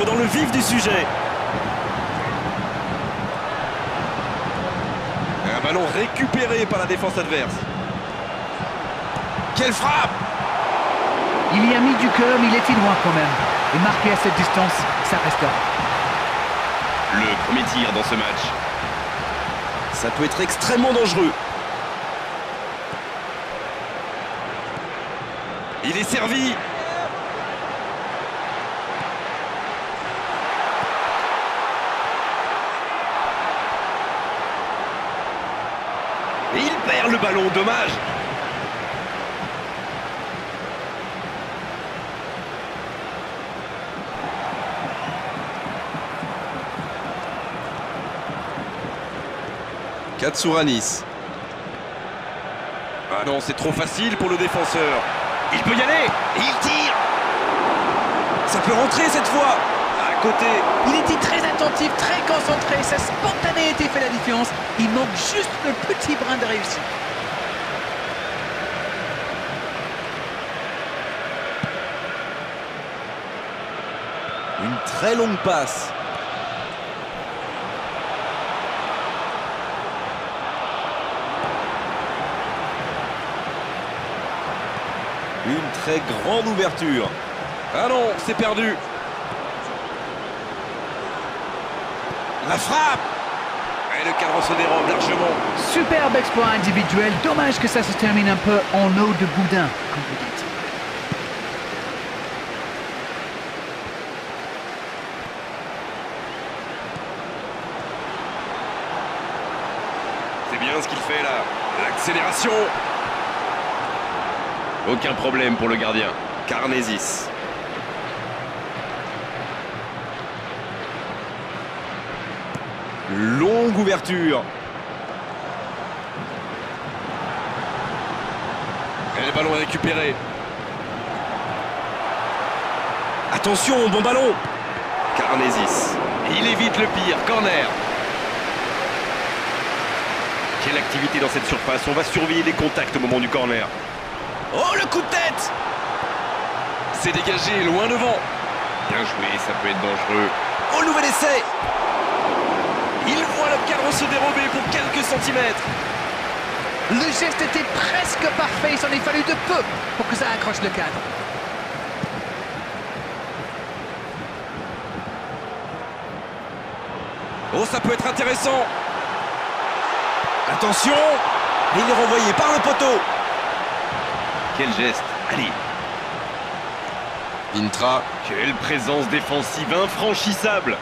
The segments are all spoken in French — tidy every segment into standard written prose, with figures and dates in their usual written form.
entre dans le vif du sujet. Un ballon récupéré par la défense adverse. Quelle frappe! Il y a mis du cœur, mais il était loin quand même. Et marqué à cette distance, ça restera. Le premier tir dans ce match. Ça peut être extrêmement dangereux. Il est servi. Et il perd le ballon, dommage. Katsouranis. Ah non, c'est trop facile pour le défenseur. Il peut y aller. Et il tire. Ça peut rentrer cette fois. À côté. Il était très attentif, très concentré. Sa spontanéité fait la différence. Il manque juste le petit brin de réussite. Une très longue passe. Une très grande ouverture. Ah non, c'est perdu. La frappe. Et le cadre se dérobe largement. Superbe exploit individuel. Dommage que ça se termine un peu en eau de boudin, comme vous dites. C'est bien ce qu'il fait là. L'accélération. Aucun problème pour le gardien. Karnésis. Longue ouverture. Et le ballon est récupéré. Attention, bon ballon. Karnésis. Il évite le pire, corner. Quelle activité dans cette surface. On va surveiller les contacts au moment du corner. Oh, le coup de tête. C'est dégagé, loin devant. Bien joué, ça peut être dangereux. Oh, nouvel essai. Il voit le cadre se dérober pour quelques centimètres. Le geste était presque parfait. Il s'en est fallu de peu pour que ça accroche le cadre. Oh, ça peut être intéressant. Attention. Il est renvoyé par le poteau. Quel geste. Allez. Intra. Quelle présence défensive infranchissable.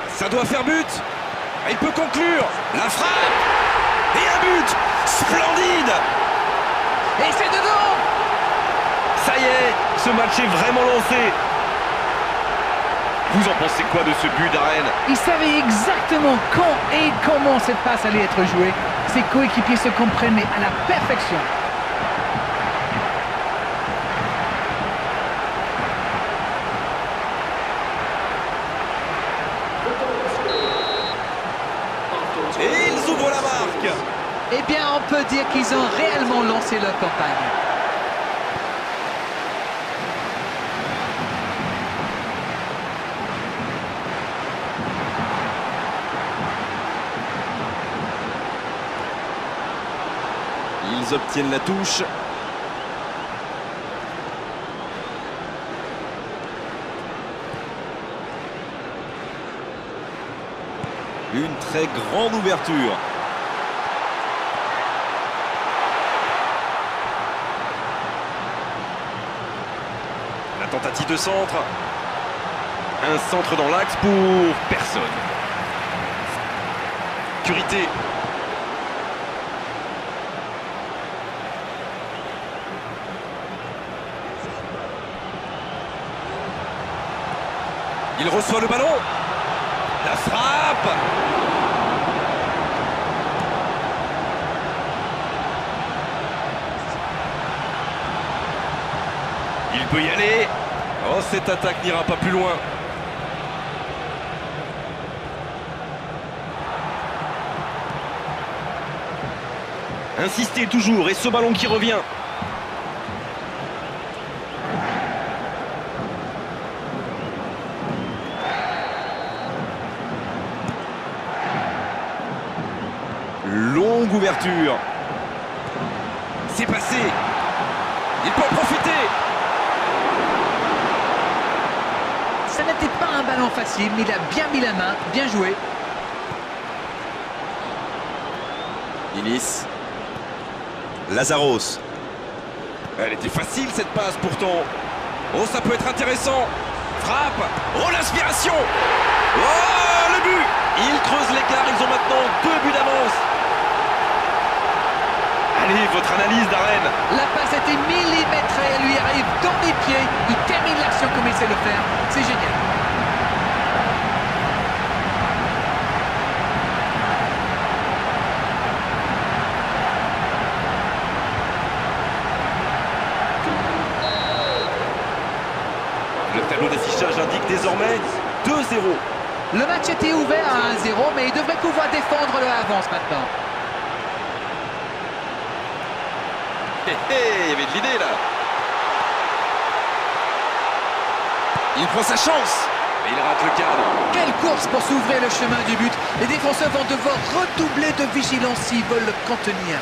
Ça doit faire but. Il peut conclure. La frappe. Et un but. Splendide. Et c'est dedans. Ça y est, ce match est vraiment lancé. Vous en pensez quoi de ce but d'Arène? Il savait exactement quand et comment cette passe allait être jouée. Ses coéquipiers se comprennent mais à la perfection. Et ils ouvrent la marque. Eh bien, on peut dire qu'ils ont réellement lancé leur campagne. Ils obtiennent la touche. Une très grande ouverture. La tentative de centre. Un centre dans l'axe pour personne. Curité. Il reçoit le ballon. La frappe. Il peut y aller. Oh, cette attaque n'ira pas plus loin. Insister toujours et ce ballon qui revient. longue ouverture. C'est passé. Il peut en profiter. Ça n'était pas un ballon facile, mais il a bien mis la main, bien joué. Inis. Lazaros. Elle était facile cette passe pourtant. Oh, ça peut être intéressant. Frappe. Oh, l'inspiration. Oh, le but. Ils creusent l'écart, ils ont maintenant 2 buts d'avance. Allez, votre analyse, Darren. La passe était millimétrée, elle lui arrive dans les pieds. Il termine l'action comme il sait le faire. C'est génial. Le tableau d'affichage indique désormais 2-0. Le match était ouvert à 1-0, mais il devrait pouvoir défendre le avance maintenant. Il y avait de l'idée là. Il prend sa chance. Et il rate le cadre. Quelle course pour s'ouvrir le chemin du but. Les défenseurs vont devoir redoubler de vigilance s'ils veulent le contenir.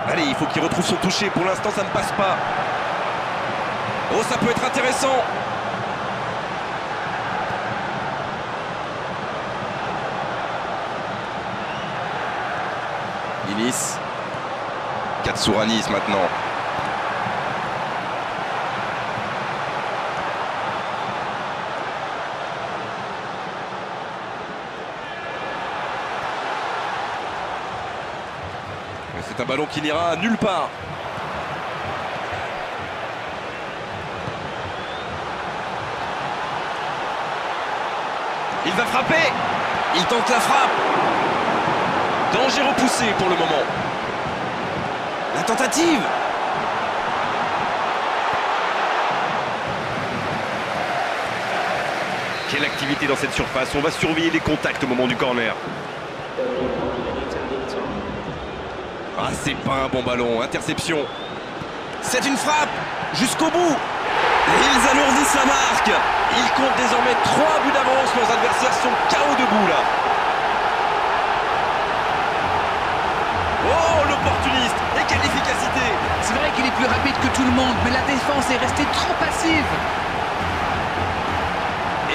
Allez, il faut qu'il retrouve son toucher. Pour l'instant, ça ne passe pas. Oh, ça peut être intéressant. Inis. Katsouranis maintenant. C'est un ballon qui n'ira nulle part. Il va frapper. Il tente la frappe. Danger repoussé pour le moment. La tentative. Quelle activité dans cette surface. On va surveiller les contacts au moment du corner. Ah, c'est pas un bon ballon. Interception. C'est une frappe. Jusqu'au bout. Et ils alourdissent la marque. Ils comptent désormais 3 buts d'avance. Leurs adversaires sont KO debout là. Oh, l'opportuniste. Et quelle efficacité. C'est vrai qu'il est plus rapide que tout le monde, mais la défense est restée trop passive.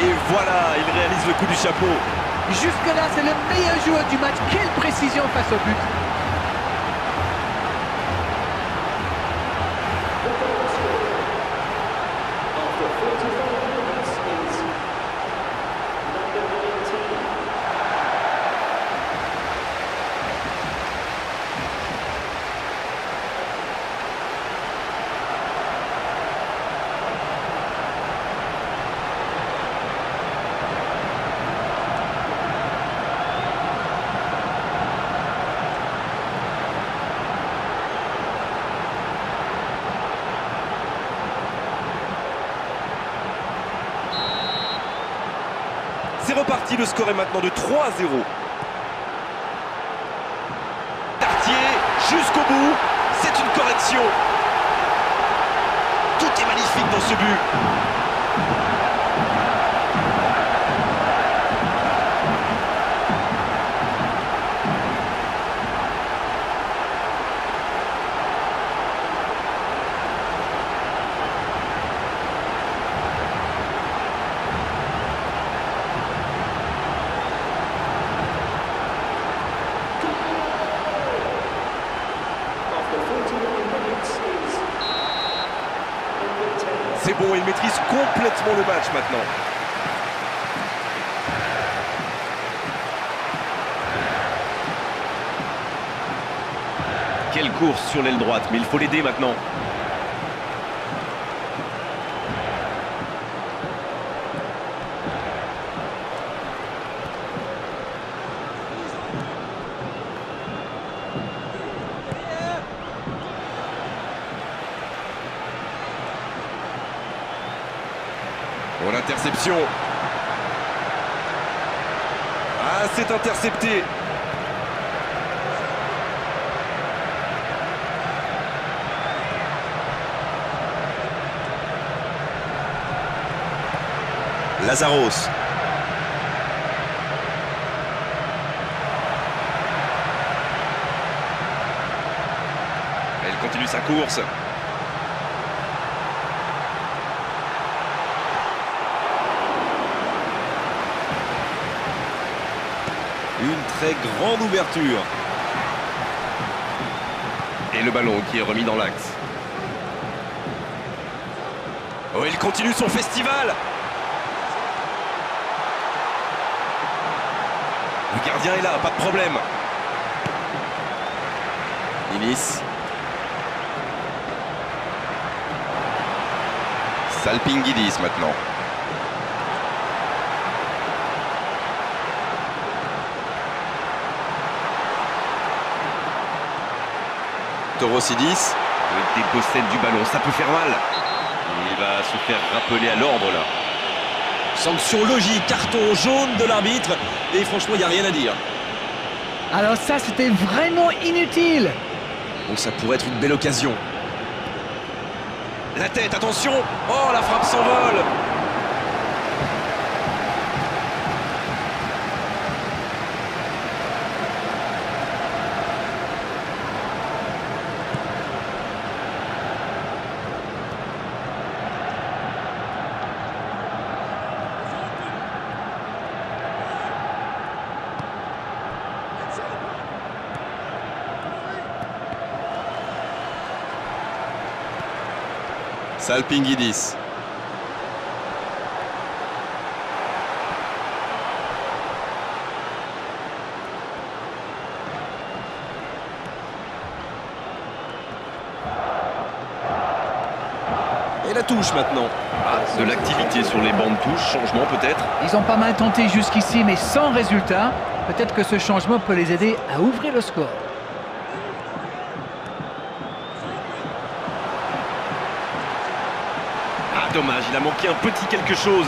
Et voilà, il réalise le coup du chapeau. Jusque-là, c'est le meilleur joueur du match. Quelle précision face au but. C'est reparti, le score est maintenant de 3-0. Tartier, jusqu'au bout, c'est une correction. Tout est magnifique dans ce but. C'est bon, il maîtrise complètement le match maintenant. Quelle course sur l'aile droite, mais il faut l'aider maintenant. Oh, l'interception. Ah, c'est intercepté. Lazaros. Elle continue sa course. Une très grande ouverture. Et le ballon qui est remis dans l'axe. Oh, il continue son festival. Le gardien est là, pas de problème. Ninis. Salpingidis maintenant. Torosidis. Le dépossède du ballon, ça peut faire mal. Il va se faire rappeler à l'ordre là. Sanction logique, carton jaune de l'arbitre. Et franchement, il n'y a rien à dire. Alors ça, c'était vraiment inutile. Donc ça pourrait être une belle occasion. La tête, attention. Oh, la frappe s'envole. Salpingidis. Et la touche maintenant. Ah, de l'activité sur les bancs de touche, changement peut-être. Ils ont pas mal tenté jusqu'ici, mais sans résultat. Peut-être que ce changement peut les aider à ouvrir le score. Ah dommage, il a manqué un petit quelque chose.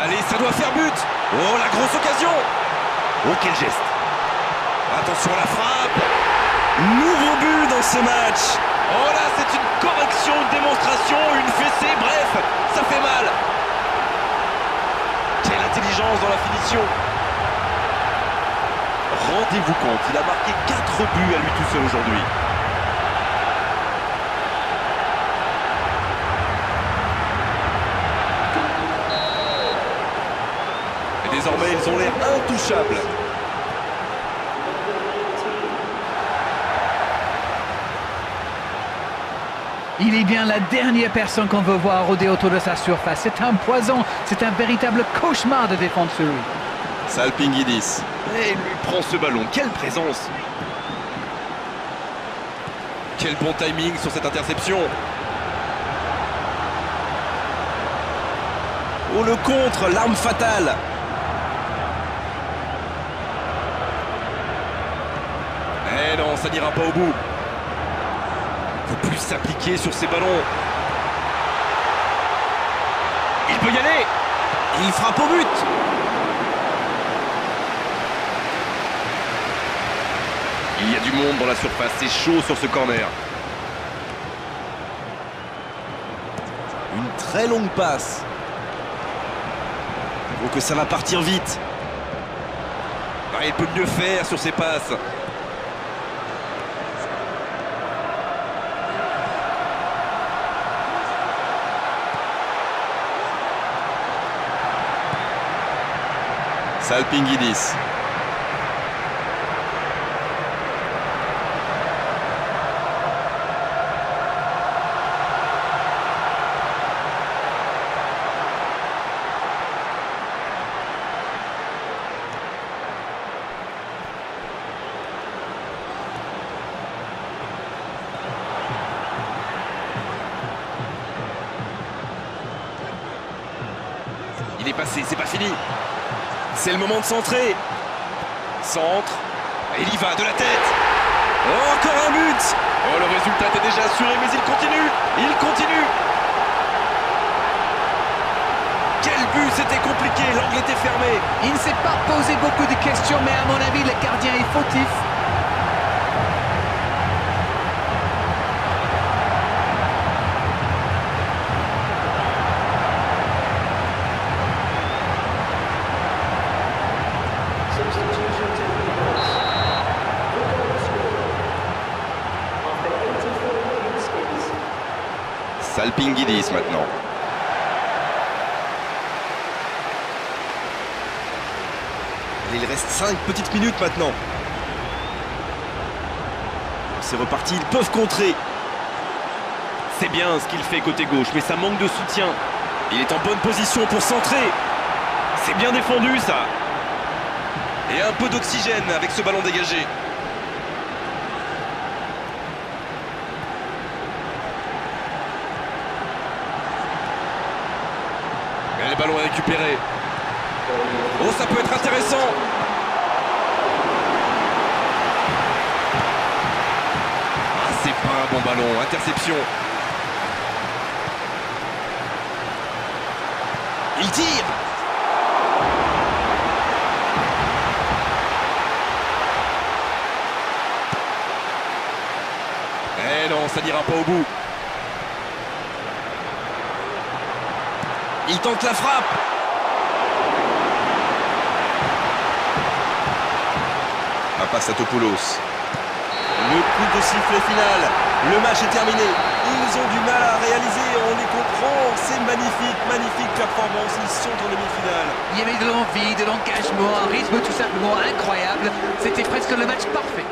Allez, ça doit faire but. Oh, la grosse occasion. Oh quel geste. Attention à la frappe. Nouveau but dans ce match. Oh là, c'est une correction, une démonstration, une fessée, bref, ça fait mal. Quelle intelligence dans la finition. Rendez-vous compte, il a marqué 4 buts à lui tout seul aujourd'hui. Et désormais, ils ont l'air intouchables. Il est bien la dernière personne qu'on veut voir rôder autour de sa surface. C'est un poison, c'est un véritable cauchemar de défendre sur lui. Salpingidis. Et il lui prend ce ballon, quelle présence. Quel bon timing sur cette interception. Oh, le contre, l'arme fatale. Eh non, ça n'ira pas au bout. Faut plus s'appliquer sur ces ballons. Il peut y aller. Il frappe au but. Il y a du monde dans la surface, c'est chaud sur ce corner. Une très longue passe. Oh, que ça va partir vite. Ah, il peut mieux faire sur ses passes. Salpingidis. Il est passé, c'est pas fini. C'est le moment de centrer. Centre. Et il y va de la tête. Oh, encore un but. Oh, le résultat est déjà assuré, mais il continue. Il continue. Quel but, c'était compliqué, l'angle était fermé. Il ne s'est pas posé beaucoup de questions, mais à mon avis, le gardien est fautif. Salpingidis maintenant. Il reste 5 petites minutes maintenant. C'est reparti, ils peuvent contrer. C'est bien ce qu'il fait côté gauche, mais ça manque de soutien. Il est en bonne position pour centrer. C'est bien défendu ça. Et un peu d'oxygène avec ce ballon dégagé. Et le ballon est récupéré. Oh, ça peut être intéressant. Ah, c'est pas un bon ballon. Interception. Il tire. Eh non, ça n'ira pas au bout. Il tente la frappe. Papastatopoulos. Le coup de sifflet final. Le match est terminé. Ils ont du mal à réaliser, on les comprend. C'est magnifique, magnifique performance. Ils sont en demi-finale. Il y avait de l'envie, de l'engagement, un rythme tout simplement incroyable. C'était presque le match parfait.